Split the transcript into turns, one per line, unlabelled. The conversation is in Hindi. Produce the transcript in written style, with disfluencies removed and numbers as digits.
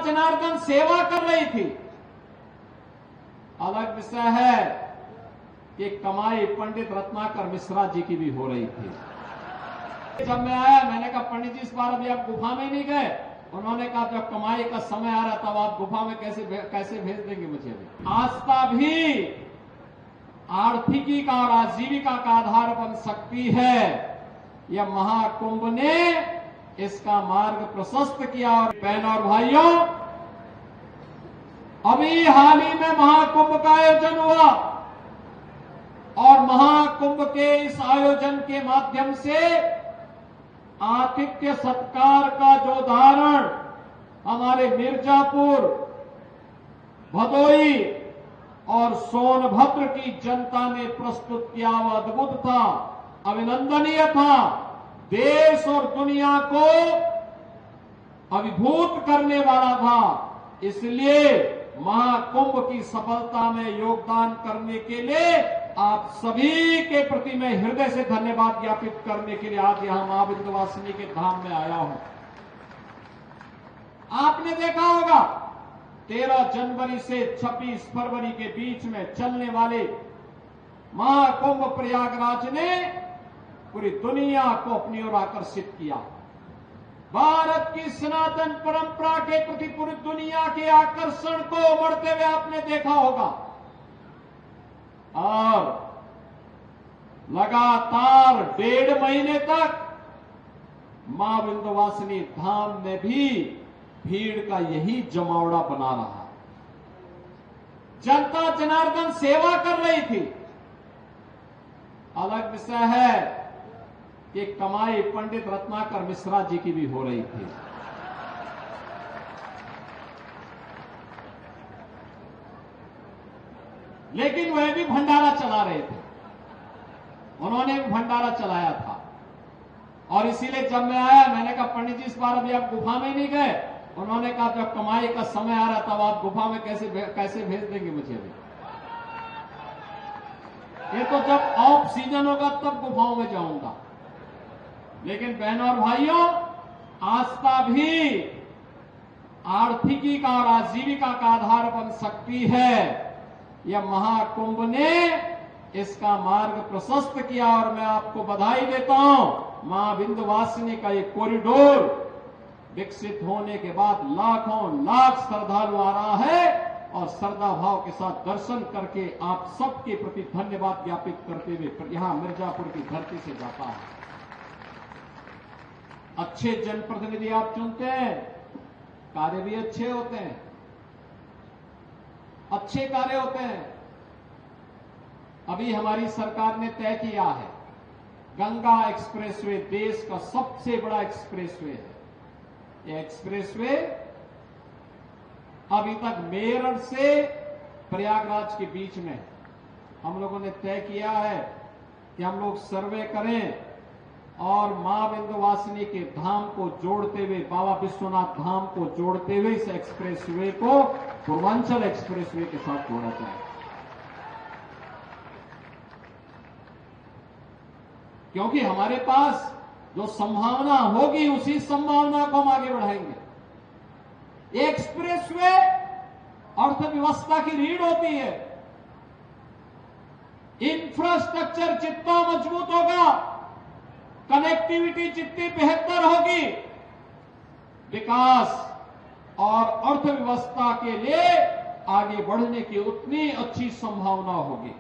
जनार्दन सेवा कर रही थी। अलग विषय है कि कमाई पंडित रत्नाकर मिश्रा जी की भी हो रही थी। जब मैं आया मैंने कहा पंडित जी इस बार अभी आप गुफा में नहीं गए। उन्होंने कहा जब कमाई का समय आ रहा तब आप गुफा में कैसे भेज देंगे मुझे भी। आस्था भी आर्थिकी का और आजीविका का आधार बन सकती है। यह महाकुंभ ने इसका मार्ग प्रशस्त किया। और बहनों और भाइयों, अभी हाल ही में महाकुंभ का आयोजन हुआ और महाकुंभ के इस आयोजन के माध्यम से आतिथ्य सत्कार का जो उदाहरण हमारे मिर्जापुर, भदोई और सोनभद्र की जनता ने प्रस्तुत किया वह अद्भुत था, अभिनंदनीय था, देश और दुनिया को अभिभूत करने वाला था। इसलिए महाकुंभ की सफलता में योगदान करने के लिए आप सभी के प्रति मैं हृदय से धन्यवाद ज्ञापित करने के लिए आज यहां मां विंध्यवासिनी के धाम में आया हूं। आपने देखा होगा 13 जनवरी से 26 फरवरी के बीच में चलने वाले महाकुंभ प्रयागराज ने पूरी दुनिया को अपनी ओर आकर्षित किया। भारत की सनातन परंपरा के प्रति पूरी दुनिया के आकर्षण को बढ़ते हुए आपने देखा होगा और लगातार 1.5 महीने तक मां विंध्यवासिनी धाम में भी भीड़ का यही जमावड़ा बना रहा। जनता जनार्दन सेवा कर रही थी। अलग विषय है कि कमाई पंडित रत्नाकर मिश्रा जी की भी हो रही थी। लेकिन वह भी भंडारा चला रहे थे, उन्होंने भी भंडारा चलाया था। और इसीलिए जब मैं आया मैंने कहा पंडित जी इस बार अभी आप गुफा में नहीं गए। उन्होंने कहा जब कमाई का समय आ रहा तब आप गुफा में कैसे भेज देंगे मुझे भी। ये तो जब ऑफ सीजन होगा तब गुफाओं में जाऊंगा। लेकिन बहनों और भाइयों, आस्था भी आर्थिकी का और आजीविका का आधार बन सकती है। यह महाकुंभ ने इसका मार्ग प्रशस्त किया और मैं आपको बधाई देता हूं। मां विंध्यवासिनी का ये कॉरिडोर विकसित होने के बाद लाखों लाख श्रद्धालु आ रहा है और श्रद्धा भाव के साथ दर्शन करके आप सबके प्रति धन्यवाद ज्ञापित करते हुए यहां मिर्जापुर की धरती से जाता है। अच्छे जनप्रतिनिधि आप चुनते हैं, कार्य भी अच्छे होते हैं, अच्छे कार्य होते हैं। अभी हमारी सरकार ने तय किया है गंगा एक्सप्रेसवे देश का सबसे बड़ा एक्सप्रेसवे है। यह एक्सप्रेसवे अभी तक मेरठ से प्रयागराज के बीच में हम लोगों ने तय किया है कि हम लोग सर्वे करें और मां विंध्यवासिनी के धाम को जोड़ते हुए, बाबा विश्वनाथ धाम को जोड़ते हुए इस एक्सप्रेसवे को पूर्वांचल एक्सप्रेसवे के साथ जोड़ा जाए। क्योंकि हमारे पास जो संभावना होगी उसी संभावना को हम आगे बढ़ाएंगे। एक्सप्रेसवे अर्थव्यवस्था की रीढ़ होती है। इंफ्रास्ट्रक्चर जितना मजबूत होगा, कनेक्टिविटी जितनी बेहतर होगी, विकास और अर्थव्यवस्था के लिए आगे बढ़ने की उतनी अच्छी संभावना होगी।